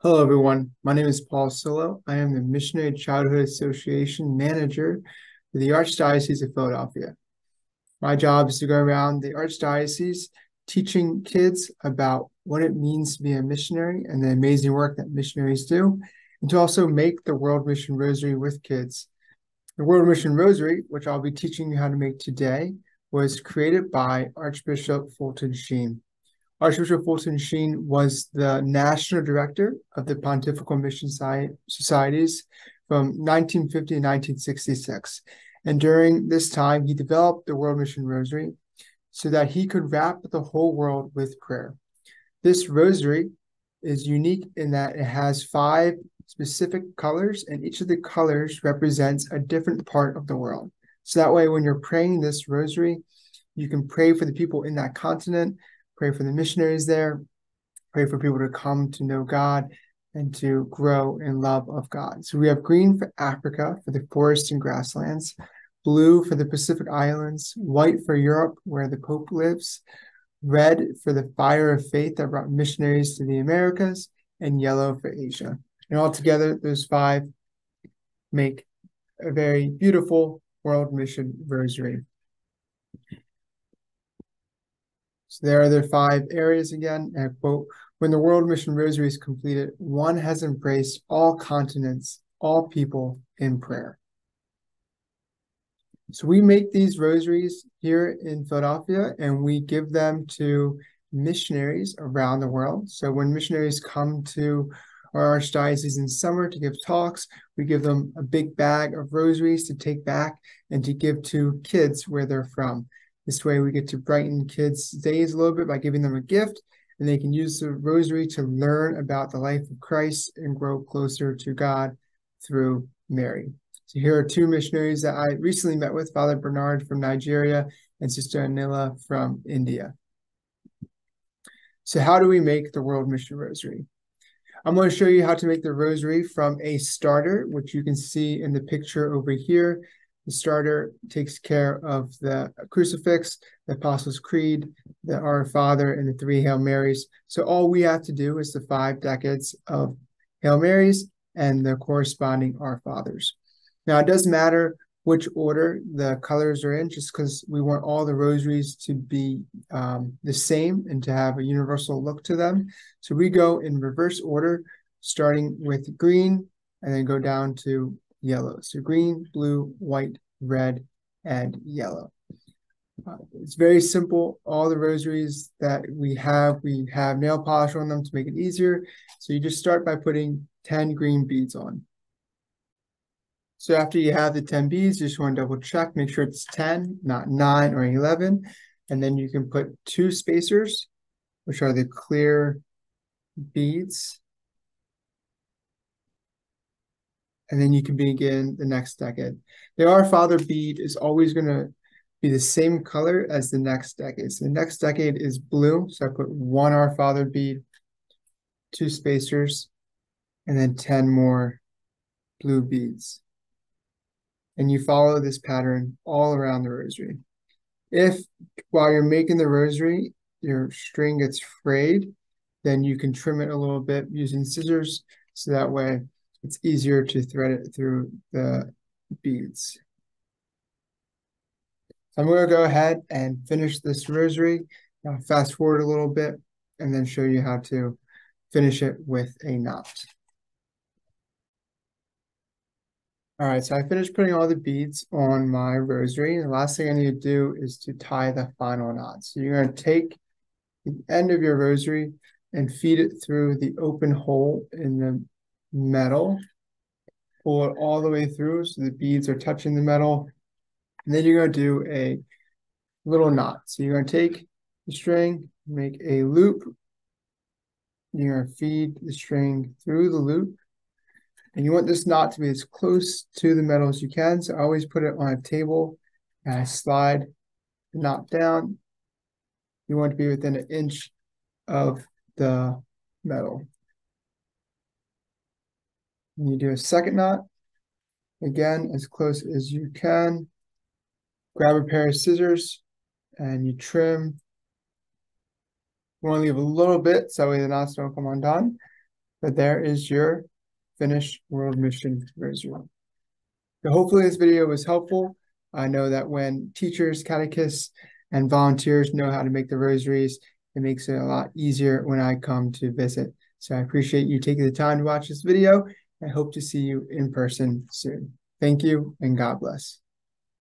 Hello, everyone. My name is Paul Solo. I am the Missionary Childhood Association Manager for the Archdiocese of Philadelphia. My job is to go around the Archdiocese teaching kids about what it means to be a missionary and the amazing work that missionaries do, and to also make the World Mission Rosary with kids. The World Mission Rosary, which I'll be teaching you how to make today, was created by Archbishop Fulton Sheen. Archbishop Fulton Sheen was the national director of the Pontifical Mission Societies from 1950 to 1966. And during this time, he developed the World Mission Rosary so that he could wrap the whole world with prayer. This rosary is unique in that it has 5 specific colors, and each of the colors represents a different part of the world. So that way, when you're praying this rosary, you can pray for the people in that continent, pray for the missionaries there, pray for people to come to know God and to grow in love of God. So we have green for Africa, for the forests and grasslands, blue for the Pacific Islands, white for Europe, where the Pope lives, red for the fire of faith that brought missionaries to the Americas, and yellow for Asia. And altogether, those 5 make a very beautiful World Mission Rosary. So there are the 5 areas again. And I quote, "When the World Mission Rosary is completed, one has embraced all continents, all people in prayer." So we make these rosaries here in Philadelphia, and we give them to missionaries around the world. So when missionaries come to our archdiocese in summer to give talks, we give them a big bag of rosaries to take back and to give to kids where they're from. This way we get to brighten kids' days a little bit by giving them a gift, and they can use the rosary to learn about the life of Christ and grow closer to God through Mary. So here are 2 missionaries that I recently met with, Father Bernard from Nigeria and Sister Anila from India. So how do we make the World Mission Rosary? I'm going to show you how to make the rosary from a starter, which you can see in the picture over here. The starter takes care of the crucifix, the Apostles' Creed, the Our Father, and the 3 Hail Marys. So all we have to do is the 5 decades of Hail Marys and the corresponding Our Fathers. Now, it doesn't matter which order the colors are in, just because we want all the rosaries to be the same and to have a universal look to them. So we go in reverse order, starting with green and then go down to yellow. So green, blue, white, red, and yellow. It's very simple. All the rosaries that we have nail polish on them to make it easier. So you just start by putting 10 green beads on. So after you have the 10 beads, you just want to double check, make sure it's 10, not 9 or 11. And then you can put 2 spacers, which are the clear beads. And then you can begin the next decade. The Our Father bead is always going to be the same color as the next decade. So the next decade is blue. So I put 1 Our Father bead, 2 spacers, and then 10 more blue beads. And you follow this pattern all around the rosary. If while you're making the rosary, your string gets frayed, then you can trim it a little bit using scissors, so that way it's easier to thread it through the beads. So I'm going to go ahead and finish this rosary. Now fast forward a little bit and then show you how to finish it with a knot. All right, so I finished putting all the beads on my rosary. The last thing I need to do is to tie the final knot. So you're going to take the end of your rosary and feed it through the open hole in the metal. Pull it all the way through so the beads are touching the metal. And then you're going to do a little knot. So you're going to take the string, make a loop. You're going to feed the string through the loop. And you want this knot to be as close to the metal as you can. So I always put it on a table and I slide the knot down. You want to be within 1 inch of the metal. And you do a second knot, again, as close as you can. Grab a pair of scissors and you trim. You want to leave a little bit so that way the knots don't come undone. But there is your finished World Mission Rosary. So hopefully this video was helpful. I know that when teachers, catechists, and volunteers know how to make the rosaries, it makes it a lot easier when I come to visit. So I appreciate you taking the time to watch this video. I hope to see you in person soon. Thank you and God bless.